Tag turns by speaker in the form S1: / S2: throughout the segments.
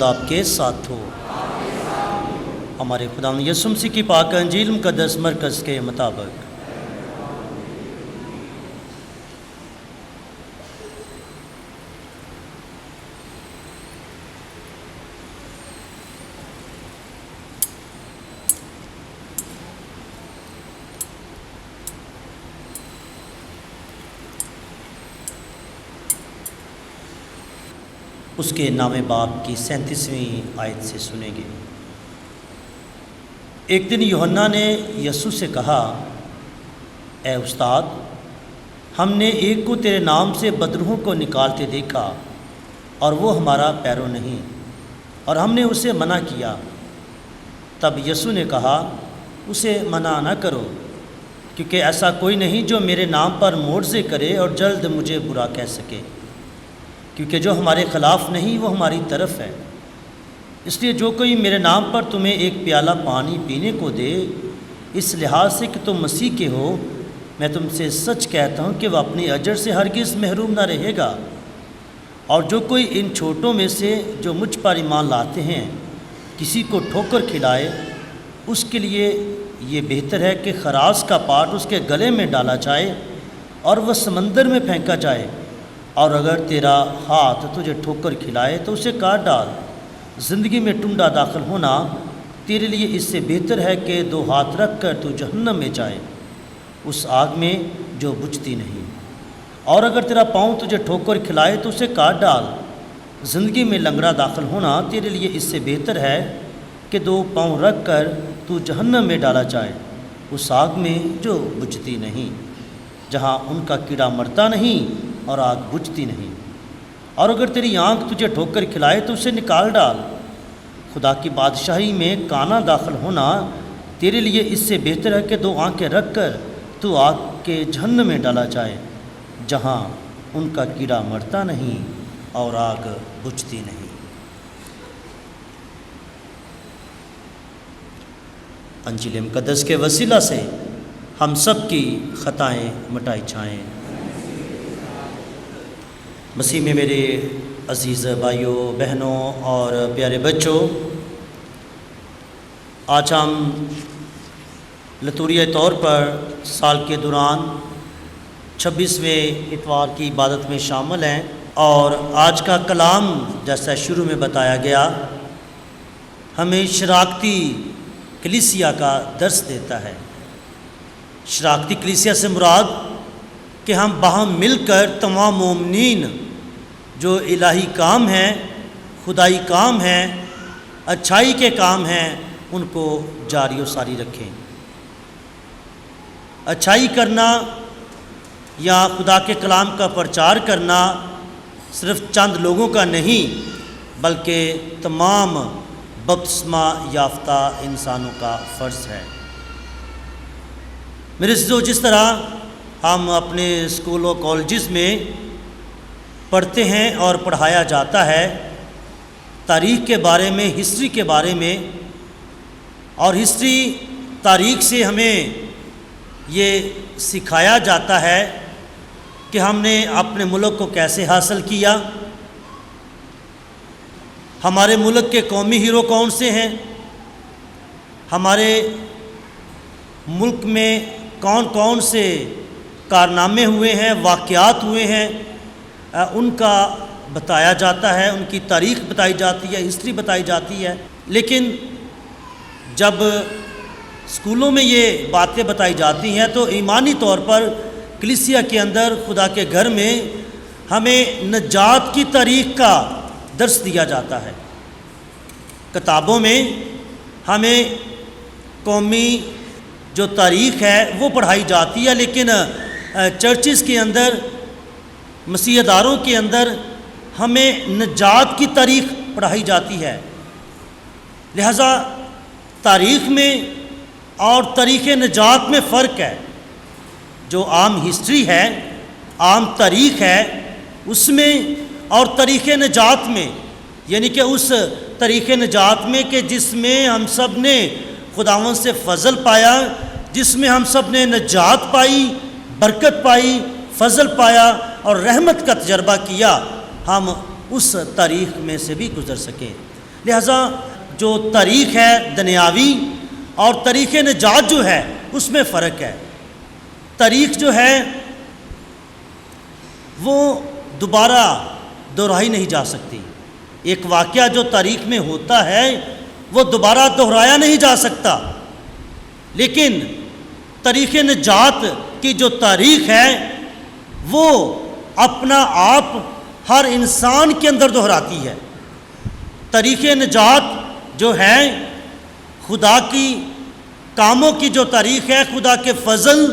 S1: خدا آپ کے ساتھ ہو۔ ہمارے خدا یسوع مسیح کی پاک انجیل مقدس مرکز کے مطابق اس کے نام باب کی 37ویں آیت سے سنیں گے۔ ایک دن یوحنا نے یسوع سے کہا، اے استاد، ہم نے ایک کو تیرے نام سے بدروحوں کو نکالتے دیکھا اور وہ ہمارا پیرو نہیں، اور ہم نے اسے منع کیا۔ تب یسوع نے کہا، اسے منع نہ کرو، کیونکہ ایسا کوئی نہیں جو میرے نام پر معجزے کرے اور جلد مجھے برا کہہ سکے، کیونکہ جو ہمارے خلاف نہیں وہ ہماری طرف ہے۔ اس لیے جو کوئی میرے نام پر تمہیں ایک پیالہ پانی پینے کو دے، اس لحاظ سے کہ تم مسیح کے ہو، میں تم سے سچ کہتا ہوں کہ وہ اپنی اجر سے ہرگز محروم نہ رہے گا۔ اور جو کوئی ان چھوٹوں میں سے جو مجھ پر ایمان لاتے ہیں کسی کو ٹھوکر کھلائے، اس کے لیے یہ بہتر ہے کہ خراش کا پاٹ اس کے گلے میں ڈالا جائے اور وہ سمندر میں پھینکا جائے۔ اور اگر تیرا ہاتھ تجھے ٹھوکر کھلائے تو اسے کاٹ ڈال۔ زندگی میں ٹنڈا داخل ہونا تیرے لیے اس سے بہتر ہے کہ 2 ہاتھ رکھ کر تو جہنم میں جائے، اس آگ میں جو بجھتی نہیں۔ اور اگر تیرا پاؤں تجھے ٹھوکر کھلائے تو اسے کاٹ ڈال۔ زندگی میں لنگڑا داخل ہونا تیرے لیے اس سے بہتر ہے کہ 2 پاؤں رکھ کر تو جہنم میں ڈالا جائے، اس آگ میں جو بجھتی نہیں، جہاں ان کا کیڑا مرتا نہیں اور آگ بجھتی نہیں۔ اور اگر تیری آنکھ تجھے ٹھوکر کھلائے تو اسے نکال ڈال۔ خدا کی بادشاہی میں کانا داخل ہونا تیرے لیے اس سے بہتر ہے کہ 2 آنکھیں رکھ کر تو آگ کے جہنم میں ڈالا جائے، جہاں ان کا کیڑا مرتا نہیں اور آگ بجھتی نہیں۔ انجیل مقدس کے وسیلہ سے ہم سب کی خطائیں مٹائی جائیں۔ مسیح میں میرے عزیز بھائیوں، بہنوں اور پیارے بچوں، آج ہم لطوریہ طور پر سال کے دوران 26ویں اتوار کی عبادت میں شامل ہیں، اور آج کا کلام جیسا شروع میں بتایا گیا ہمیں شراکتی کلیسیا کا درس دیتا ہے۔ شراکتی کلیسیا سے مراد کہ ہم باہم مل کر تمام مومنین جو الہی کام ہیں، خدائی کام ہیں، اچھائی کے کام ہیں، ان کو جاری و ساری رکھیں۔ اچھائی کرنا یا خدا کے کلام کا پرچار کرنا صرف چند لوگوں کا نہیں، بلکہ تمام بپتسمہ یافتہ انسانوں کا فرض ہے۔ میرے عزیزو، جس طرح ہم اپنے اسکول و کالجز میں پڑھتے ہیں اور پڑھایا جاتا ہے تاریخ کے بارے میں، ہسٹری کے بارے میں، اور ہسٹری تاریخ سے ہمیں یہ سکھایا جاتا ہے کہ ہم نے اپنے ملک کو کیسے حاصل کیا، ہمارے ملک کے قومی ہیرو کون سے ہیں، ہمارے ملک میں کون کون سے کارنامے ہوئے ہیں، واقعات ہوئے ہیں، ان کا بتایا جاتا ہے، ان کی تاریخ بتائی جاتی ہے، ہسٹری بتائی جاتی ہے۔ لیکن جب اسکولوں میں یہ باتیں بتائی جاتی ہیں تو ایمانی طور پر کلیسیا کے اندر، خدا کے گھر میں، ہمیں نجات کی تاریخ کا درس دیا جاتا ہے۔ کتابوں میں ہمیں قومی جو تاریخ ہے وہ پڑھائی جاتی ہے، لیکن چرچز کے اندر، مسیح اداروں کے اندر ہمیں نجات کی تاریخ پڑھائی جاتی ہے۔ لہذا تاریخ میں اور تاریخ نجات میں فرق ہے۔ جو عام ہسٹری ہے، عام تاریخ ہے، اس میں اور تاریخ نجات میں، یعنی کہ اس تاریخ نجات میں کہ جس میں ہم سب نے خداوند سے فضل پایا، جس میں ہم سب نے نجات پائی، برکت پائی، فضل پایا اور رحمت کا تجربہ کیا، ہم اس تاریخ میں سے بھی گزر سکیں۔ لہٰذا جو طریق ہے دنیاوی اور طریق نجات جو ہے اس میں فرق ہے۔ طریق جو ہے وہ دوبارہ دہرائی نہیں جا سکتی۔ ایک واقعہ جو تاریخ میں ہوتا ہے وہ دوبارہ دہرایا نہیں جا سکتا، لیکن طریق نجات کی جو تاریخ ہے وہ اپنا آپ ہر انسان کے اندر دہراتی ہے۔ طریق نجات جو ہے خدا کی کاموں کی جو تاریخ ہے، خدا کے فضل،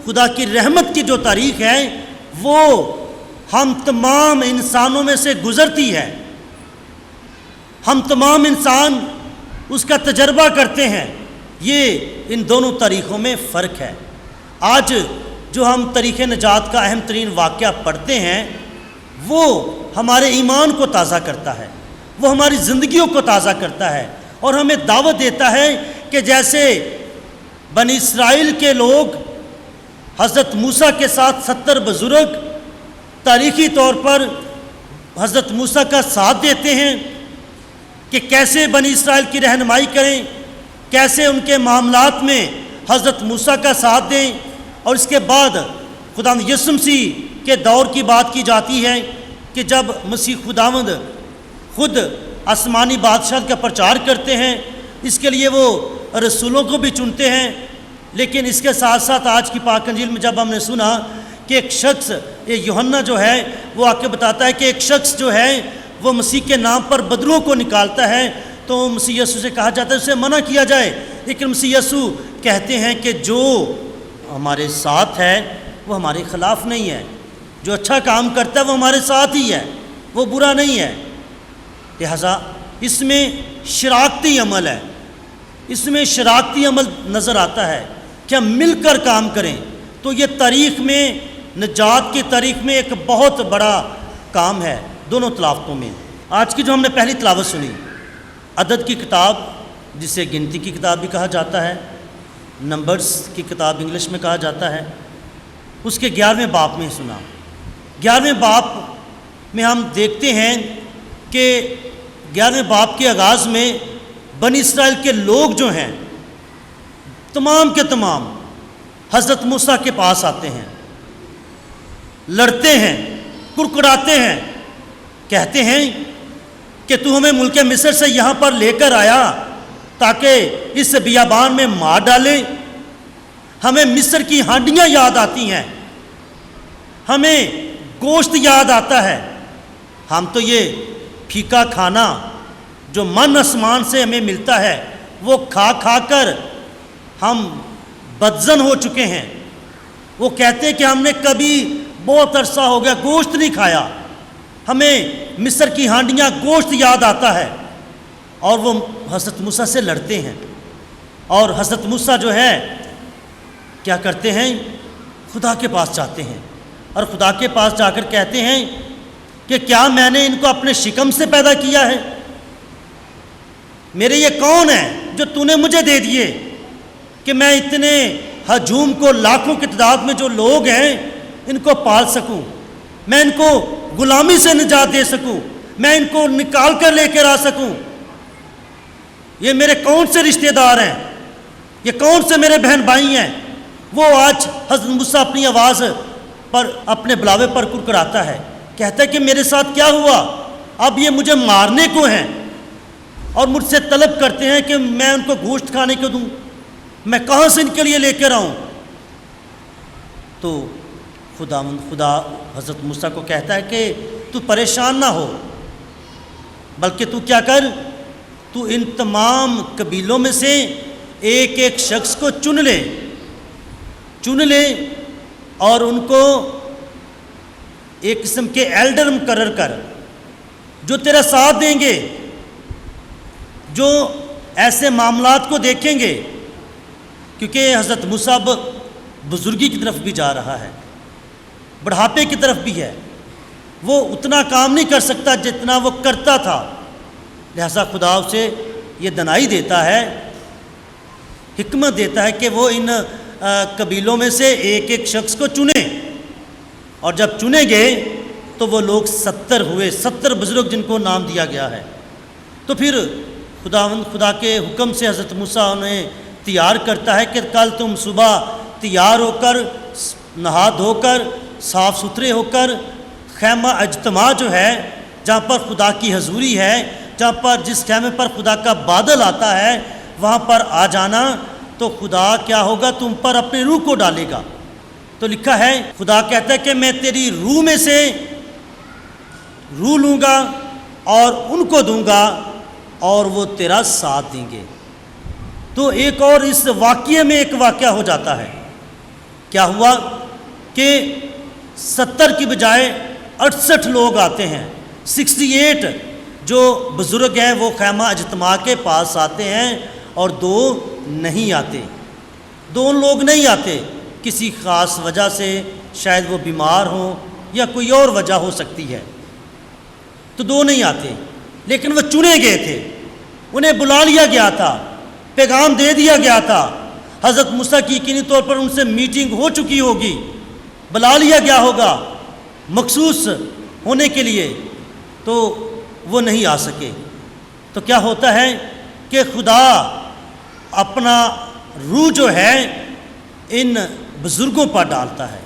S1: خدا کی رحمت کی جو تاریخ ہے وہ ہم تمام انسانوں میں سے گزرتی ہے۔ ہم تمام انسان اس کا تجربہ کرتے ہیں۔ یہ ان دونوں تاریخوں میں فرق ہے۔ آج جو ہم طریق نجات کا اہم ترین واقعہ پڑھتے ہیں وہ ہمارے ایمان کو تازہ کرتا ہے، وہ ہماری زندگیوں کو تازہ کرتا ہے اور ہمیں دعوت دیتا ہے کہ جیسے بنی اسرائیل کے لوگ حضرت موسیٰ کے ساتھ 70 بزرگ تاریخی طور پر حضرت موسیٰ کا ساتھ دیتے ہیں کہ کیسے بنی اسرائیل کی رہنمائی کریں، کیسے ان کے معاملات میں حضرت موسیٰ کا ساتھ دیں، اور اس کے بعد خداوند یسوع مسیح کے دور کی بات کی جاتی ہے کہ جب مسیح خداوند خود آسمانی بادشاہ کا پرچار کرتے ہیں، اس کے لیے وہ رسولوں کو بھی چنتے ہیں۔ لیکن اس کے ساتھ ساتھ آج کی پاک انجیل میں جب ہم نے سنا کہ ایک شخص، یہ یوحنا جو ہے وہ آ کے بتاتا ہے کہ ایک شخص جو ہے وہ مسیح کے نام پر بدروں کو نکالتا ہے، تو مسیح یسوع سے کہا جاتا ہے اسے منع کیا جائے، لیکن مسیح یسوع کہتے ہیں کہ جو ہمارے ساتھ ہے وہ ہمارے خلاف نہیں ہے، جو اچھا کام کرتا ہے وہ ہمارے ساتھ ہی ہے، وہ برا نہیں ہے۔ لہٰذا اس میں شراکتی عمل ہے، اس میں شراکتی عمل نظر آتا ہے کہ ہم مل کر کام کریں، تو یہ تاریخ میں نجات کی تاریخ میں ایک بہت بڑا کام ہے دونوں تلاوتوں میں۔ آج کی جو ہم نے پہلی تلاوت سنی، عدد کی کتاب جسے گنتی کی کتاب بھی کہا جاتا ہے، نمبرز کی کتاب انگلش میں کہا جاتا ہے، اس کے 11ویں باب میں سنا۔ 11ویں باب میں ہم دیکھتے ہیں کہ 11ویں باب کے آغاز میں بنی اسرائیل کے لوگ جو ہیں تمام کے تمام حضرت موسیٰ کے پاس آتے ہیں، لڑتے ہیں، کڑکڑاتے ہیں، کہتے ہیں کہ تو ہمیں ملک مصر سے یہاں پر لے کر آیا تاکہ اس بیابان میں مار ڈالے، ہمیں مصر کی ہانڈیاں یاد آتی ہیں، ہمیں گوشت یاد آتا ہے، ہم تو یہ پھیکا کھانا جو من آسمان سے ہمیں ملتا ہے وہ کھا کھا کر ہم بدزن ہو چکے ہیں۔ وہ کہتے ہیں کہ ہم نے کبھی بہت عرصہ ہو گیا گوشت نہیں کھایا، ہمیں مصر کی ہانڈیاں گوشت یاد آتا ہے، اور وہ حضرت موسیٰ سے لڑتے ہیں۔ اور حضرت موسیٰ جو ہے کیا کرتے ہیں، خدا کے پاس جاتے ہیں اور خدا کے پاس جا کر کہتے ہیں کہ کیا میں نے ان کو اپنے شکم سے پیدا کیا ہے؟ میرے یہ کون ہیں جو تو نے مجھے دے دیے کہ میں اتنے ہجوم کو، لاکھوں کی تعداد میں جو لوگ ہیں ان کو پال سکوں، میں ان کو غلامی سے نجات دے سکوں، میں ان کو نکال کر لے کر آ سکوں؟ یہ میرے کون سے رشتہ دار ہیں، یہ کون سے میرے بہن بھائی ہیں؟ وہ آج حضرت موسیٰ اپنی آواز پر، اپنے بلاوے پر کڑکڑاتا ہے، کہتا ہے کہ میرے ساتھ کیا ہوا، اب یہ مجھے مارنے کو ہیں اور مجھ سے طلب کرتے ہیں کہ میں ان کو گوشت کھانے کو دوں، میں کہاں سے ان کے لیے لے کر آؤں؟ تو خدا حضرت موسیٰ کو کہتا ہے کہ تو پریشان نہ ہو، بلکہ تو کیا کر، تو ان تمام قبیلوں میں سے ایک ایک شخص کو چن لے اور ان کو ایک قسم کے ایلڈر مقرر کر جو تیرا ساتھ دیں گے، جو ایسے معاملات کو دیکھیں گے، کیونکہ حضرت موسیٰ بزرگی کی طرف بھی جا رہا ہے، بڑھاپے کی طرف بھی ہے، وہ اتنا کام نہیں کر سکتا جتنا وہ کرتا تھا، لہذا خدا اسے یہ دنائی دیتا ہے، حکمت دیتا ہے کہ وہ ان قبیلوں میں سے ایک ایک شخص کو چنے، اور جب چنے گئے تو وہ لوگ 70 ہوئے، 70 بزرگ جن کو نام دیا گیا ہے۔ تو پھر خدا کے حکم سے حضرت موسیٰ انہیں تیار کرتا ہے کہ کل تم صبح تیار ہو کر نہا دھو کر صاف ستھرے ہو کر خیمہ اجتماع جو ہے جہاں پر خدا کی حضوری ہے، جہاں پر جس خیمے پر خدا کا بادل آتا ہے وہاں پر آ جانا، تو خدا کیا ہوگا، تم پر اپنے روح کو ڈالے گا۔ تو لکھا ہے خدا کہتا ہے کہ میں تیری روح میں سے روح لوں گا اور ان کو دوں گا اور وہ تیرا ساتھ دیں گے۔ تو ایک اور اس واقعے میں ایک واقعہ ہو جاتا ہے۔ کیا ہوا کہ 70 کی بجائے 68 لوگ آتے ہیں، 68 جو بزرگ ہیں وہ خیمہ اجتماع کے پاس آتے ہیں اور 2 نہیں آتے، 2 لوگ نہیں آتے، کسی خاص وجہ سے، شاید وہ بیمار ہوں یا کوئی اور وجہ ہو سکتی ہے، تو 2 نہیں آتے، لیکن وہ چنے گئے تھے، انہیں بلا لیا گیا تھا، پیغام دے دیا گیا تھا، حضرت موسیٰ کی یقینی طور پر ان سے میٹنگ ہو چکی ہوگی، بلا لیا گیا ہوگا مخصوص ہونے کے لیے، تو وہ نہیں آ سکے۔ تو کیا ہوتا ہے کہ خدا اپنا روح جو ہے ان بزرگوں پر ڈالتا ہے،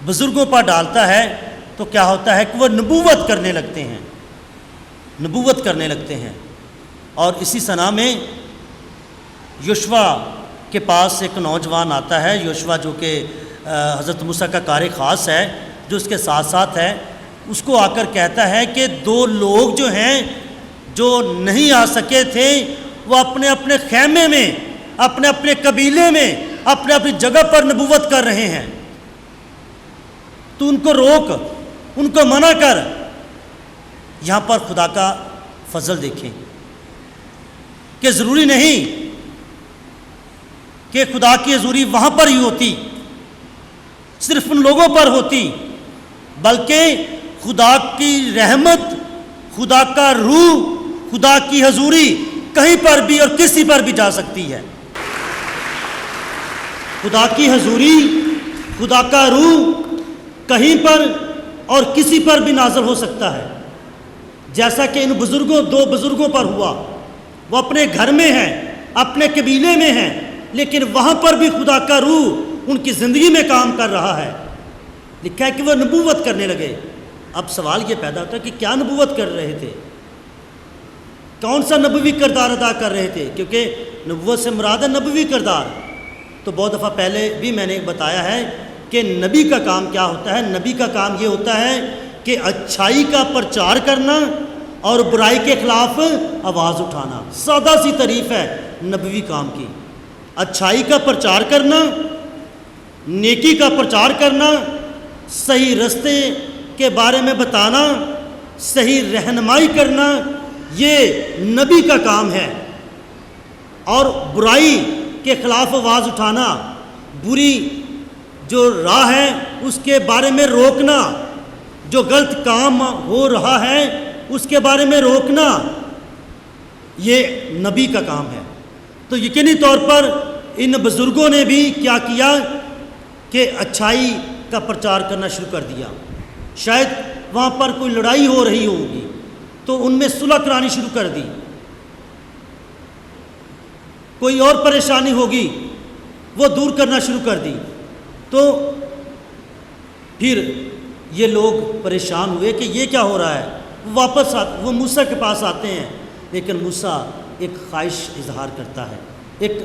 S1: بزرگوں پر ڈالتا ہے، تو کیا ہوتا ہے کہ وہ نبوت کرنے لگتے ہیں، نبوت کرنے لگتے ہیں۔ اور اسی سنہ میں یوشوا کے پاس ایک نوجوان آتا ہے، یوشوا جو کہ حضرت موسیٰ کا کار خاص ہے، جو اس کے ساتھ ساتھ ہے، اس کو آ کر کہتا ہے کہ 2 لوگ جو ہیں جو نہیں آ سکے تھے وہ اپنے اپنے خیمے میں، اپنے اپنے قبیلے میں، اپنے اپنی جگہ پر نبوت کر رہے ہیں، تو ان کو روک، ان کو منع کر۔ یہاں پر خدا کا فضل دیکھیں کہ ضروری نہیں کہ خدا کی حضوری وہاں پر ہی ہوتی، صرف ان لوگوں پر ہوتی، بلکہ خدا کی رحمت، خدا کا روح، خدا کی حضوری کہیں پر بھی اور کسی پر بھی جا سکتی ہے۔ خدا کی حضوری، خدا کا روح کہیں پر اور کسی پر بھی نازل ہو سکتا ہے، جیسا کہ ان بزرگوں 2 بزرگوں پر ہوا۔ وہ اپنے گھر میں ہیں، اپنے قبیلے میں ہیں، لیکن وہاں پر بھی خدا کا روح ان کی زندگی میں کام کر رہا ہے۔ لکھا ہے کہ وہ نبوت کرنے لگے۔ اب سوال یہ پیدا ہوتا ہے کہ کیا نبوت کر رہے تھے، کون سا نبوی کردار ادا کر رہے تھے، کیونکہ نبوت سے مراد ہے نبوی کردار۔ تو بہت دفعہ پہلے بھی میں نے بتایا ہے کہ نبی کا کام کیا ہوتا ہے۔ نبی کا کام یہ ہوتا ہے کہ اچھائی کا پرچار کرنا اور برائی کے خلاف آواز اٹھانا۔ سادہ سی تعریف ہے نبوی کام کی، اچھائی کا پرچار کرنا، نیکی کا پرچار کرنا، صحیح رستے کے بارے میں بتانا، صحیح رہنمائی کرنا، یہ نبی کا کام ہے۔ اور برائی کے خلاف آواز اٹھانا، بری جو راہ ہے اس کے بارے میں روکنا، جو غلط کام ہو رہا ہے اس کے بارے میں روکنا، یہ نبی کا کام ہے۔ تو یقینی طور پر ان بزرگوں نے بھی کیا کیا کہ اچھائی کا پرچار کرنا شروع کر دیا۔ شاید وہاں پر کوئی لڑائی ہو رہی ہوگی تو ان میں صلح کرانی شروع کر دی، کوئی اور پریشانی ہوگی وہ دور کرنا شروع کر دی۔ تو پھر یہ لوگ پریشان ہوئے کہ یہ کیا ہو رہا ہے، واپس وہ موسیٰ کے پاس آتے ہیں، لیکن موسیٰ ایک خواہش اظہار کرتا ہے، ایک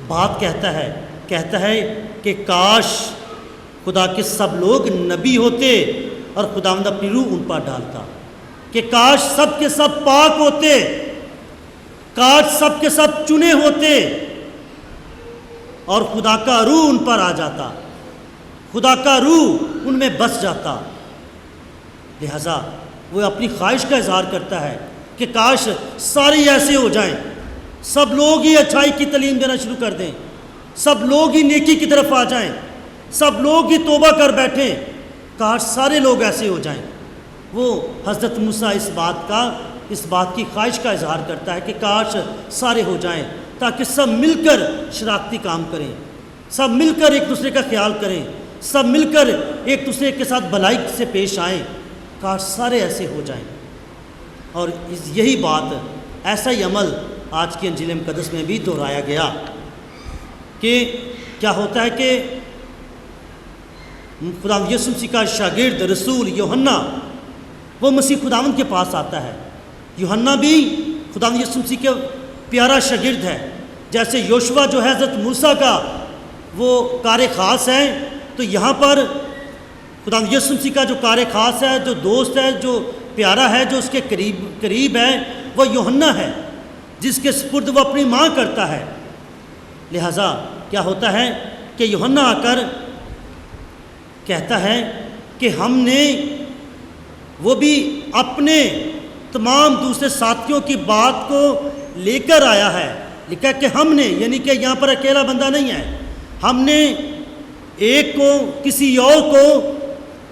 S1: بات کہتا ہے کہ کاش خدا کے سب لوگ نبی ہوتے اور خداوند اپنی روح ان پر ڈالتا، کہ کاش سب کے سب پاک ہوتے، کاش سب کے سب چنے ہوتے اور خدا کا روح ان پر آ جاتا، خدا کا روح ان میں بس جاتا۔ لہذا وہ اپنی خواہش کا اظہار کرتا ہے کہ کاش سارے ایسے ہو جائیں، سب لوگ ہی اچھائی کی تعلیم دینا شروع کر دیں، سب لوگ ہی نیکی کی طرف آ جائیں، سب لوگ ہی توبہ کر بیٹھیں، کاش سارے لوگ ایسے ہو جائیں۔ وہ حضرت موسیٰ اس بات کی خواہش کا اظہار کرتا ہے کہ کاش سارے ہو جائیں، تاکہ سب مل کر شراکتی کام کریں، سب مل کر ایک دوسرے کا خیال کریں، سب مل کر ایک دوسرے کے ساتھ بھلائی سے پیش آئیں، کاش سارے ایسے ہو جائیں۔ اور یہی بات ایسا ہی عمل آج کی انجیل مقدس میں بھی دہرایا گیا کہ کیا ہوتا ہے کہ خداوند یسوع مسیح کا شاگرد رسول یوحنا وہ مسیح خداوند کے پاس آتا ہے۔ یوحنا بھی خداوند یسوع مسیح کے پیارا شاگرد ہے، جیسے یوشوا جو ہے حضرت موسیٰ کا وہ کار خاص ہے، تو یہاں پر خداوند یسوع مسیح کا جو کار خاص ہے، جو دوست ہے، جو پیارا ہے، جو اس کے قریب ہے، وہ یوحنا ہے، جس کے سپرد وہ اپنی ماں کرتا ہے۔ لہٰذا کیا ہوتا ہے کہ یوحنا آ کر کہتا ہے کہ ہم نے، وہ بھی اپنے تمام دوسرے ساتھیوں کی بات کو لے کر آیا ہے، لکھا کہ ہم نے، یعنی کہ یہاں پر اکیلا بندہ نہیں ہے، ہم نے ایک کو، کسی اور کو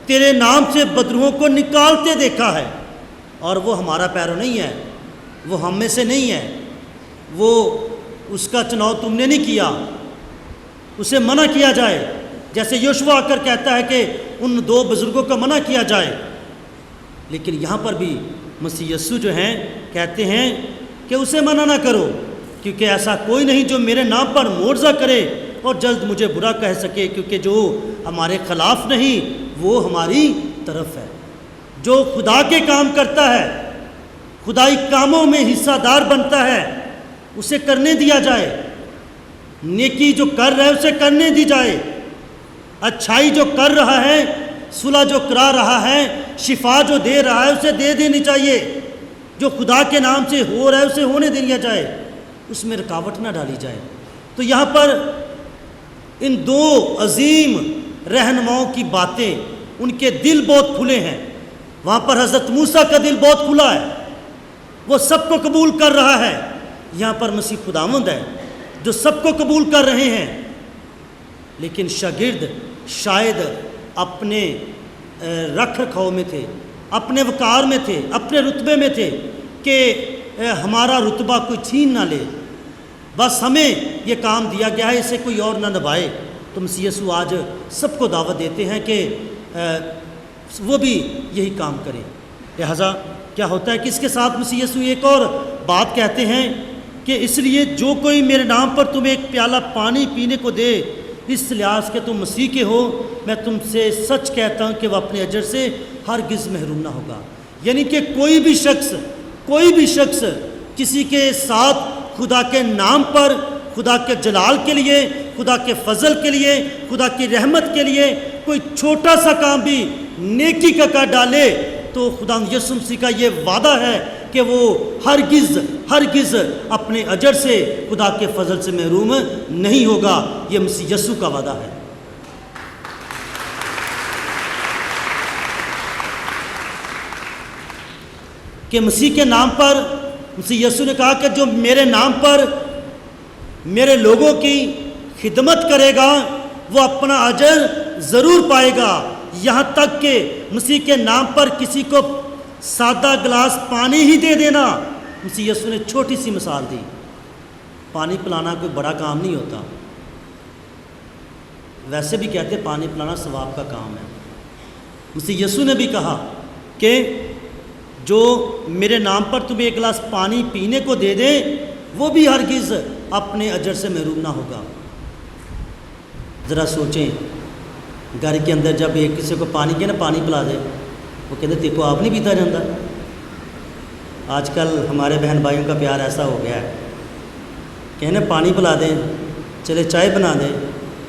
S1: تیرے نام سے بدروہوں کو نکالتے دیکھا ہے، اور وہ ہمارا پیرو نہیں ہے، وہ ہم میں سے نہیں ہے، وہ اس کا چناؤ تم نے نہیں کیا، اسے منع کیا جائے، جیسے یوشوا آ کر کہتا ہے کہ ان 2 بزرگوں کا منع کیا جائے۔ لیکن یہاں پر بھی مسیح یسوع جو ہیں کہتے ہیں کہ اسے منع نہ کرو، کیونکہ ایسا کوئی نہیں جو میرے نام پر معجزہ کرے اور جلد مجھے برا کہہ سکے، کیونکہ جو ہمارے خلاف نہیں وہ ہماری طرف ہے۔ جو خدا کے کام کرتا ہے، خدائی کاموں میں حصہ دار بنتا ہے، اسے کرنے دیا جائے، نیکی جو کر رہا ہے اسے کرنے دی جائے، اچھائی جو کر رہا ہے، صلح جو کرا رہا ہے، شفا جو دے رہا ہے اسے دے دینی چاہیے، جو خدا کے نام سے ہو رہا ہے اسے ہونے دیا جائے، اس میں رکاوٹ نہ ڈالی جائے۔ تو یہاں پر ان 2 عظیم رہنماؤں کی باتیں، ان کے دل بہت کھلے ہیں۔ وہاں پر حضرت موسیٰ کا دل بہت کھلا ہے، وہ سب کو قبول کر رہا ہے۔ یہاں پر مسیح خداوند ہے جو سب کو قبول کر رہے ہیں، لیکن شاگرد شاید اپنے رکھ رکھاؤ میں تھے، اپنے وقار میں تھے، اپنے رتبے میں تھے کہ ہمارا رتبہ کوئی چھین نہ لے، بس ہمیں یہ کام دیا گیا ہے، اسے کوئی اور نہ نبھائے۔ تو مسیح یسوع آج سب کو دعوت دیتے ہیں کہ وہ بھی یہی کام کریں۔ لہٰذا کیا ہوتا ہے کہ اس کے ساتھ مسیح یسوع ایک اور بات کہتے ہیں کہ اس لیے جو کوئی میرے نام پر تمہیں ایک پیالہ پانی پینے کو دے، اس لحاظ کے تم مسیح کے ہو، میں تم سے سچ کہتا ہوں کہ وہ اپنے اجر سے ہرگز محروم نہ ہوگا۔ یعنی کہ کوئی بھی شخص کسی کے ساتھ خدا کے نام پر، خدا کے جلال کے لیے، خدا کے فضل کے لیے، خدا کی رحمت کے لیے کوئی چھوٹا سا کام بھی نیکی کا کر ڈالے، تو خدا یسوع مسیح کا یہ وعدہ ہے کہ وہ ہرگز اپنے اجر سے، خدا کے فضل سے محروم نہیں ہوگا۔ یہ مسیح یسوع کا وعدہ ہے۔ کہ مسیح کے نام پر مسیح یسوع نے کہا کہ جو میرے نام پر میرے لوگوں کی خدمت کرے گا وہ اپنا اجر ضرور پائے گا، یہاں تک کہ مسیح کے نام پر کسی کو سادہ گلاس پانی ہی دے دینا۔ مسیح یسوع نے چھوٹی سی مثال دی، پانی پلانا کوئی بڑا کام نہیں ہوتا، ویسے بھی کہتے پانی پلانا ثواب کا کام ہے۔ مسیح یسوع نے بھی کہا کہ جو میرے نام پر تمہیں ایک گلاس پانی پینے کو دے دے وہ بھی ہرگز اپنے اجر سے محروم نہ ہوگا۔ ذرا سوچیں، گھر کے اندر جب ایک کسی کو پانی کے نا پانی پلا دے، وہ کہتے تیرے کو آپ نہیں پیتا جاتا۔ آج کل ہمارے بہن بھائیوں کا پیار ایسا ہو گیا ہے، کہنے پانی پلا دیں، چلے چائے بنا دیں،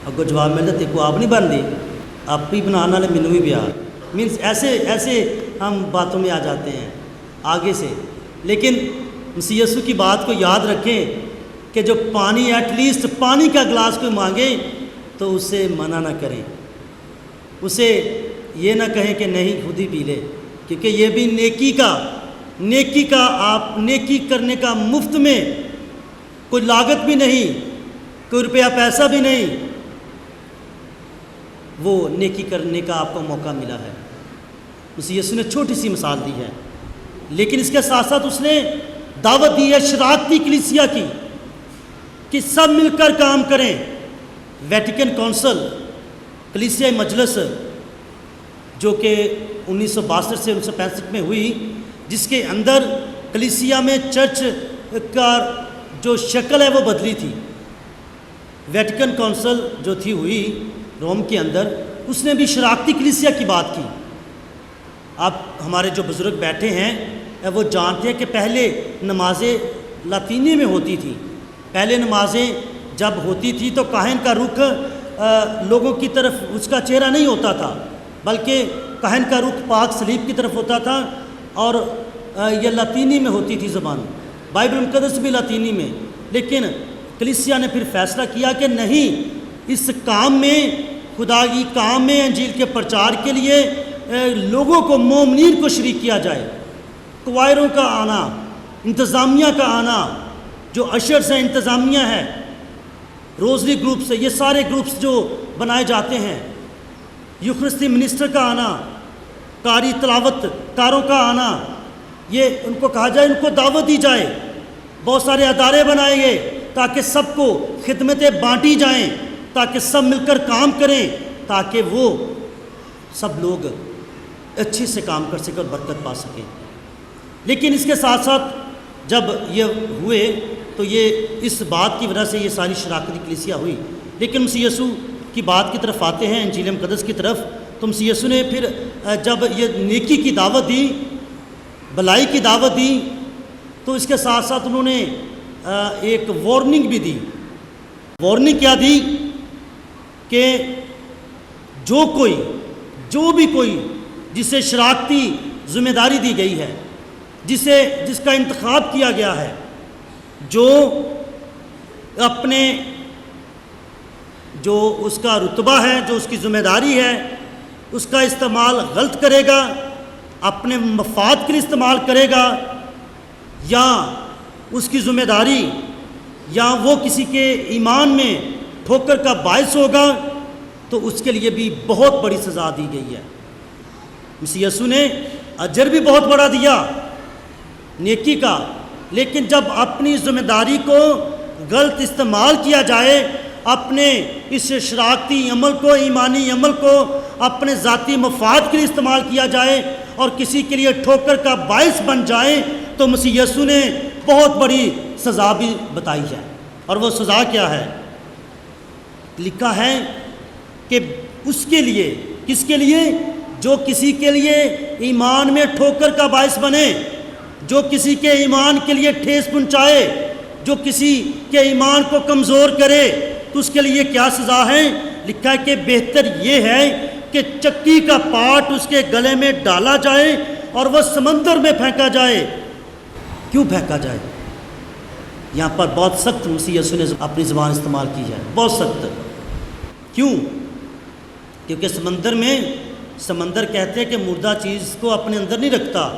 S1: اگو جواب ملتا تیرے کو آپ نہیں بن دی، آپ بھی بنانے والے مینوں بھی پیار، مینس ایسے ہم باتوں میں آ جاتے ہیں آگے سے۔ لیکن مسیح یسوع کی بات کو یاد رکھیں کہ جو پانی، ایٹ لیسٹ پانی کا گلاس کوئی مانگے تو اسے منع نہ کریں، اسے یہ نہ کہیں کہ نہیں خود ہی پی لے، کیونکہ یہ بھی نیکی کا آپ نیکی کرنے کا مفت میں کوئی لاگت بھی نہیں، کوئی روپیہ پیسہ بھی نہیں، وہ نیکی کرنے کا آپ کو موقع ملا ہے۔ مسیح یسوع نے چھوٹی سی مثال دی ہے، لیکن اس کے ساتھ ساتھ اس نے دعوت دی ہے شراکتی کلیسیا کی کہ سب مل کر کام کریں۔ ویٹیکن کونسل، کلیسیا مجلس، جو کہ 1962 سے 1965 میں ہوئی، جس کے اندر کلیسیا میں چرچ کا جو شکل ہے وہ بدلی تھی۔ ویٹیکن کونسل جو تھی ہوئی روم کے اندر، اس نے بھی شراکتی کلیسیا کی بات کی۔ اب ہمارے جو بزرگ بیٹھے ہیں وہ جانتے ہیں کہ پہلے نمازیں لاطینی میں ہوتی تھیں۔ پہلے نمازیں جب ہوتی تھی تو کاہن کا رخ لوگوں کی طرف اس کا چہرہ نہیں ہوتا تھا، بلکہ کاہن کا رخ پاک صلیب کی طرف ہوتا تھا، اور یہ لاطینی میں ہوتی تھی زبان، بائبل مقدس بھی لاطینی میں۔ لیکن کلیسیا نے پھر فیصلہ کیا کہ نہیں، اس کام میں، خدا کی کام میں، انجیل کے پرچار کے لیے لوگوں کو، مومنین کو شریک کیا جائے۔ کوائروں کا آنا، انتظامیہ کا آنا، جو اشرز ہیں، انتظامیہ ہے، روزری گروپ سے، یہ سارے گروپس جو بنائے جاتے ہیں، یوخرستی منسٹر کا آنا، قاری تلاوت کاروں کا آنا، یہ ان کو کہا جائے، ان کو دعوت دی جائے۔ بہت سارے ادارے بنائے گئے تاکہ سب کو خدمتیں بانٹی جائیں، تاکہ سب مل کر کام کریں، تاکہ وہ سب لوگ اچھے سے کام کر سکیں اور برکت پا سکیں۔ لیکن اس کے ساتھ ساتھ جب یہ ہوئے تو یہ اس بات کی وجہ سے یہ ساری شراکتی کلیسیا ہوئی۔ لیکن مسیح یسوع کی بات کی طرف آتے ہیں، انجیل مقدس کی طرف، تو مسیح یسوع نے پھر جب یہ نیکی کی دعوت دی، بھلائی کی دعوت دی، تو اس کے ساتھ ساتھ انہوں نے ایک وارننگ بھی دی۔ وارننگ کیا دی؟ کہ جو بھی کوئی جسے شراکتی ذمہ داری دی گئی ہے، جس کا انتخاب کیا گیا ہے، جو اپنے جو اس کا رتبہ ہے، جو اس کی ذمہ داری ہے، اس کا استعمال غلط کرے گا، اپنے مفاد کے لیے استعمال کرے گا، یا اس کی ذمہ داری یا وہ کسی کے ایمان میں ٹھوکر کا باعث ہوگا، تو اس کے لیے بھی بہت بڑی سزا دی گئی ہے۔ مسیح یسوع نے اجر بھی بہت بڑا دیا نیکی کا، لیکن جب اپنی ذمہ داری کو غلط استعمال کیا جائے، اپنے اس شراکتی عمل کو، ایمانی عمل کو اپنے ذاتی مفاد کے لیے استعمال کیا جائے اور کسی کے لیے ٹھوکر کا باعث بن جائے، تو مسیح یسوع نے بہت بڑی سزا بھی بتائی ہے۔ اور وہ سزا کیا ہے؟ لکھا ہے کہ اس کے لیے، کس کے لیے؟ جو کسی کے لیے ایمان میں ٹھوکر کا باعث بنے، جو کسی کے ایمان کے لیے ٹھیس پہنچائے، جو کسی کے ایمان کو کمزور کرے، تو اس کے لیے کیا سزا ہے؟ لکھا ہے کہ بہتر یہ ہے کہ چکی کا پاٹ اس کے گلے میں ڈالا جائے اور وہ سمندر میں پھینکا جائے۔ کیوں پھینکا جائے؟ یہاں پر بہت سخت مسیح یسوع نے اپنی زبان استعمال کی ہے، بہت سخت۔ کیوں؟ کیونکہ سمندر کہتے ہیں کہ مردہ چیز کو اپنے اندر نہیں رکھتا،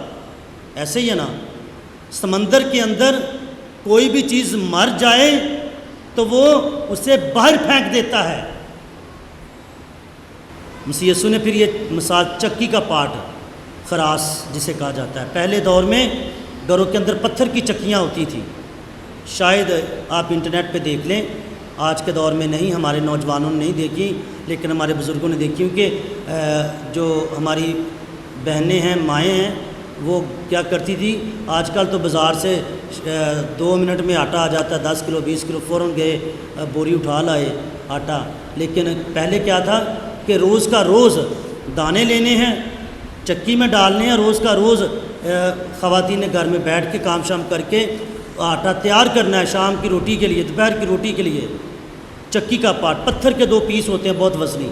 S1: ایسے ہی ہے نا، سمندر کے اندر کوئی بھی چیز مر جائے تو وہ اسے باہر پھینک دیتا ہے۔ مسیح یسوع نے پھر یہ مثال چکی کا پاٹ، خراس جسے کہا جاتا ہے، پہلے دور میں گھروں کے اندر پتھر کی چکیاں ہوتی تھیں، شاید آپ انٹرنیٹ پہ دیکھ لیں، آج کے دور میں نہیں، ہمارے نوجوانوں نے نہیں دیکھی، لیکن ہمارے بزرگوں نے دیکھی، کیونکہ جو ہماری بہنیں ہیں، مائیں ہیں، وہ کیا کرتی تھی، آج کل تو بازار سے 2 منٹ میں آٹا آ جاتا ہے، 10 کلو 20 کلو، فوراً گئے بوری اٹھا لائے آٹا۔ لیکن پہلے کیا تھا کہ روز کا روز دانے لینے ہیں، چکی میں ڈالنے ہیں، روز کا روز خواتین نے گھر میں بیٹھ کے کام شام کر کے آٹا تیار کرنا ہے شام کی روٹی کے لیے، دوپہر کی روٹی کے لیے۔ چکی کا پاٹ، پتھر کے 2 پیس ہوتے ہیں، بہت وزنی،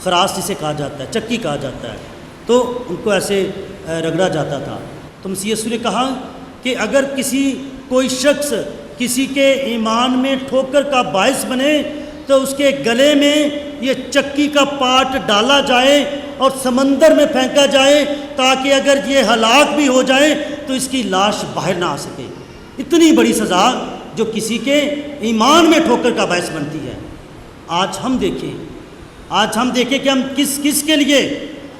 S1: خراس جسے کہا جاتا ہے، چکی کہا جاتا ہے، تو ان کو ایسے رگڑا جاتا تھا۔ تو مسیح یسوع نے کہا کہ اگر کوئی شخص کسی کے ایمان میں ٹھوکر کا باعث بنے تو اس کے گلے میں یہ چکی کا پاٹ ڈالا جائے اور سمندر میں پھینکا جائے، تاکہ اگر یہ ہلاک بھی ہو جائے تو اس کی لاش باہر نہ آ سکے۔ اتنی بڑی سزا جو کسی کے ایمان میں ٹھوکر کا باعث بنتی ہے۔ آج ہم دیکھیں کہ ہم کس کے لیے،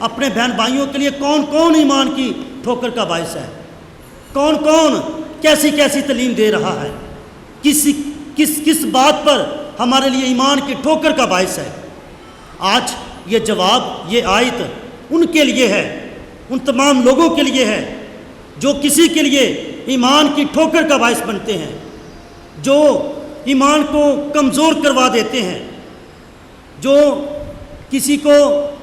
S1: اپنے بہن بھائیوں کے لیے کون ایمان کی ٹھوکر کا باعث ہے، کون کیسی تعلیم دے رہا ہے، کس بات پر ہمارے لیے ایمان کی ٹھوکر کا باعث ہے۔ آج یہ جواب، یہ آیت ان کے لیے ہے، ان تمام لوگوں کے لیے ہے جو کسی کے لیے
S2: ایمان کی ٹھوکر کا باعث بنتے ہیں، جو ایمان کو کمزور کروا دیتے ہیں، جو کسی کو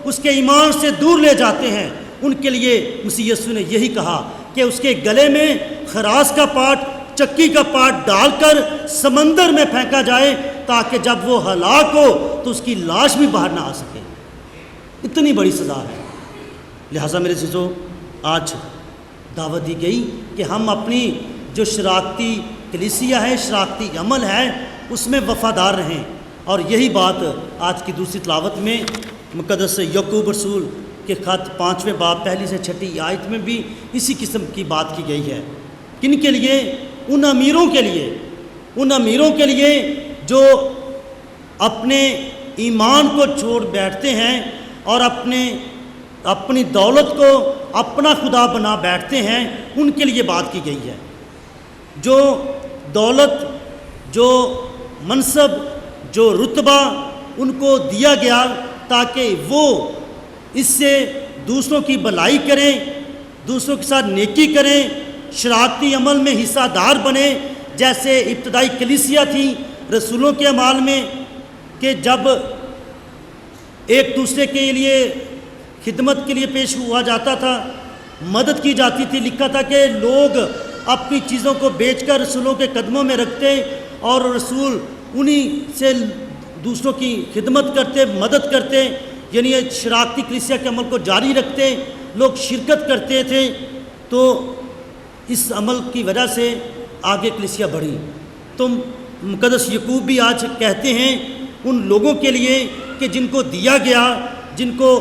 S2: اس کے ایمان سے دور لے جاتے ہیں، ان کے لیے مسیح یسوع نے یہی کہا کہ اس کے گلے میں خراش کا پاٹ، چکی کا پاٹ ڈال کر سمندر میں پھینکا جائے، تاکہ جب وہ ہلاک ہو تو اس کی لاش بھی باہر نہ آ سکے۔ اتنی بڑی سزا ہے۔ لہٰذا میرے عزیزو، آج دعوت دی گئی کہ ہم اپنی جو شراکتی کلیسیا ہے، شراکتی عمل ہے، اس میں وفادار رہیں، اور یہی بات آج کی دوسری تلاوت میں مقدس یعقوب رسول کے خط 5ویں باب 1 سے 6 آیت میں بھی اسی قسم کی بات کی گئی ہے۔ کن کے لیے؟ ان امیروں کے لیے جو اپنے ایمان کو چھوڑ بیٹھتے ہیں اور اپنی دولت کو اپنا خدا بنا بیٹھتے ہیں، ان کے لیے بات کی گئی ہے۔ جو دولت، جو منصب، جو رتبہ ان کو دیا گیا تاکہ وہ اس سے دوسروں کی بھلائی کریں، دوسروں کے ساتھ نیکی کریں، شراکتی عمل میں حصہ دار بنیں، جیسے ابتدائی کلیسیا تھی رسولوں کے اعمال میں، کہ جب ایک دوسرے کے لیے خدمت کے لیے پیش ہوا جاتا تھا، مدد کی جاتی تھی۔ لکھا تھا کہ لوگ اپنی چیزوں کو بیچ کر رسولوں کے قدموں میں رکھتے، اور رسول انہی سے دوسروں کی خدمت کرتے، مدد کرتے، یعنی شراکتی کلیسیا کے عمل کو جاری رکھتے، لوگ شرکت کرتے تھے۔ تو اس عمل کی وجہ سے آگے کلیسیا بڑھی۔ تو مقدس یعقوب بھی آج کہتے ہیں ان لوگوں کے لیے کہ جن کو دیا گیا، جن کو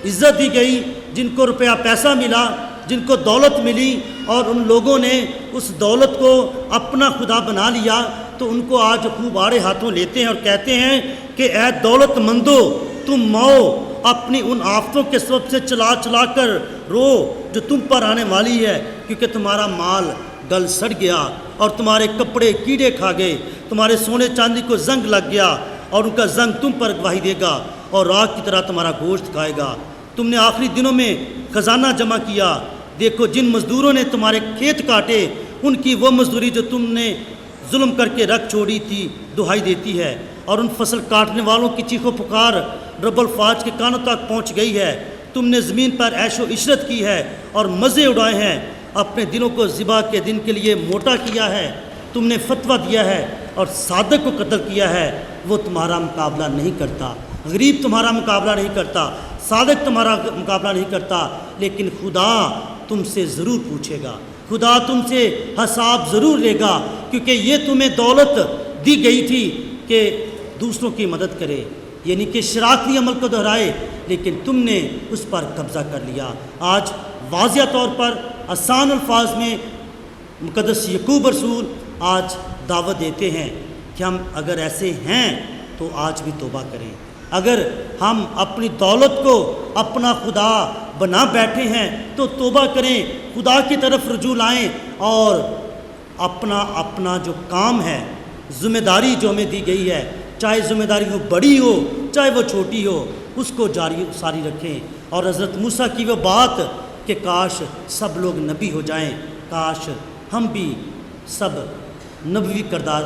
S2: عزت دی گئی، جن کو روپیہ پیسہ ملا، جن کو دولت ملی، اور ان لوگوں نے اس دولت کو اپنا خدا بنا لیا، تو ان کو آج خوب آڑے ہاتھوں لیتے ہیں اور کہتے ہیں کہ اے دولت مندو، تم ماؤ اپنی ان آفتوں کے سبب سے چلا چلا کر رو جو تم پر آنے والی ہے، کیونکہ تمہارا مال گل سڑ گیا اور تمہارے کپڑے کیڑے کھا گئے، تمہارے سونے چاندی کو زنگ لگ گیا، اور ان کا زنگ تم پر گواہی دے گا اور راگ کی طرح تمہارا گوشت کھائے گا۔ تم نے آخری دنوں میں خزانہ جمع کیا، دیکھو جن مزدوروں نے تمہارے کھیت کاٹے، ان کی وہ مزدوری جو تم نے ظلم کر کے رکھ چھوڑی تھی دہائی دیتی ہے، اور ان فصل کاٹنے والوں کی چیخ و پکار رب الفاظ کے کانوں تک پہنچ گئی ہے۔ تم نے زمین پر عیش و عشرت کی ہے اور مزے اڑائے ہیں، اپنے دلوں کو ذبح کے دن کے لیے موٹا کیا ہے۔ تم نے فتویٰ دیا ہے اور صادق کو قتل کیا ہے، وہ تمہارا مقابلہ نہیں کرتا۔ غریب تمہارا مقابلہ نہیں کرتا، صادق تمہارا مقابلہ نہیں کرتا، لیکن خدا تم سے ضرور پوچھے گا، خدا تم سے حساب ضرور لے گا، کیونکہ یہ تمہیں دولت دی گئی تھی کہ دوسروں کی مدد کرے، یعنی کہ شراکتی عمل کو دہرائے، لیکن تم نے اس پر قبضہ کر لیا۔ آج واضح طور پر آسان الفاظ میں مقدس یعقوب رسول آج دعوت دیتے ہیں کہ ہم اگر ایسے ہیں تو آج بھی توبہ کریں۔ اگر ہم اپنی دولت کو اپنا خدا بنا بیٹھے ہیں تو توبہ کریں، خدا کی طرف رجوع لائیں، اور اپنا جو کام ہے، ذمہ داری جو ہمیں دی گئی ہے، چاہے ذمہ داری وہ بڑی ہو چاہے وہ چھوٹی ہو، اس کو جاری ساری رکھیں۔ اور حضرت موسیٰ کی وہ بات کہ کاش سب لوگ نبی ہو جائیں، کاش ہم بھی سب نبوی کردار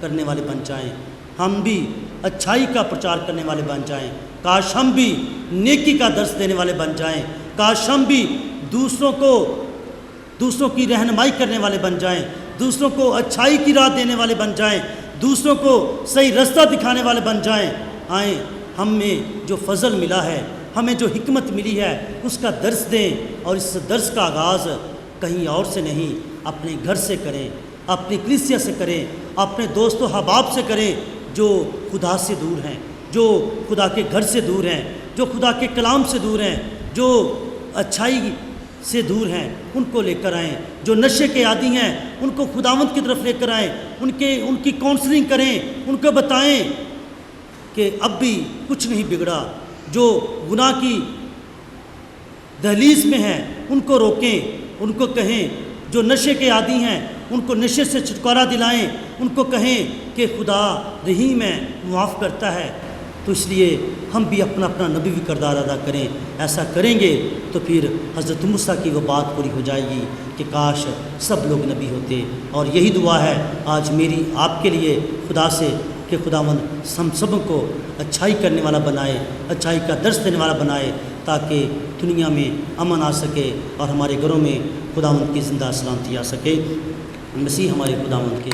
S2: کرنے والے بن جائیں، ہم بھی اچھائی کا پرچار کرنے والے بن جائیں، کاش ہم بھی نیکی کا درس دینے والے بن جائیں، کاش ہم بھی دوسروں کی رہنمائی کرنے والے بن جائیں، دوسروں کو اچھائی کی راہ دینے والے بن جائیں، دوسروں کو صحیح رستہ دکھانے والے بن جائیں۔ آئیں ہمیں جو فضل ملا ہے، ہمیں جو حکمت ملی ہے، اس کا درس دیں، اور اس درس کا آغاز کہیں اور سے نہیں، اپنے گھر سے کریں، اپنی کلیسیا سے کریں، اپنے دوست و احباب سے کریں جو خدا سے دور ہیں، جو خدا کے گھر سے دور ہیں، جو خدا کے کلام سے دور ہیں، جو اچھائی سے دور ہیں، ان کو لے کر آئیں۔ جو نشے کے عادی ہیں ان کو خداوند کی طرف لے کر آئیں، ان کی کونسلنگ کریں، ان کو بتائیں کہ اب بھی کچھ نہیں بگڑا۔ جو گناہ کی دہلیز میں ہیں ان کو روکیں، ان کو کہیں، جو نشے کے عادی ہیں ان کو نشے سے چھٹکارا دلائیں، ان کو کہیں کہ خدا رحیم ہے، معاف کرتا ہے، تو اس لیے ہم بھی اپنا اپنا نبوی کردار ادا کریں. ایسا کریں گے تو پھر حضرت موسیٰ کی وہ بات پوری ہو جائے گی کہ کاش سب لوگ نبی ہوتے. اور یہی دعا ہے آج میری آپ کے لیے خدا سے کہ خداوند ہم سب کو اچھائی کرنے والا بنائے, اچھائی کا درس دینے والا بنائے, تاکہ دنیا میں امن آ سکے اور ہمارے گھروں میں خداوند کی زندہ سلامتی آ سکے. مسیح ہمارے خداوند کے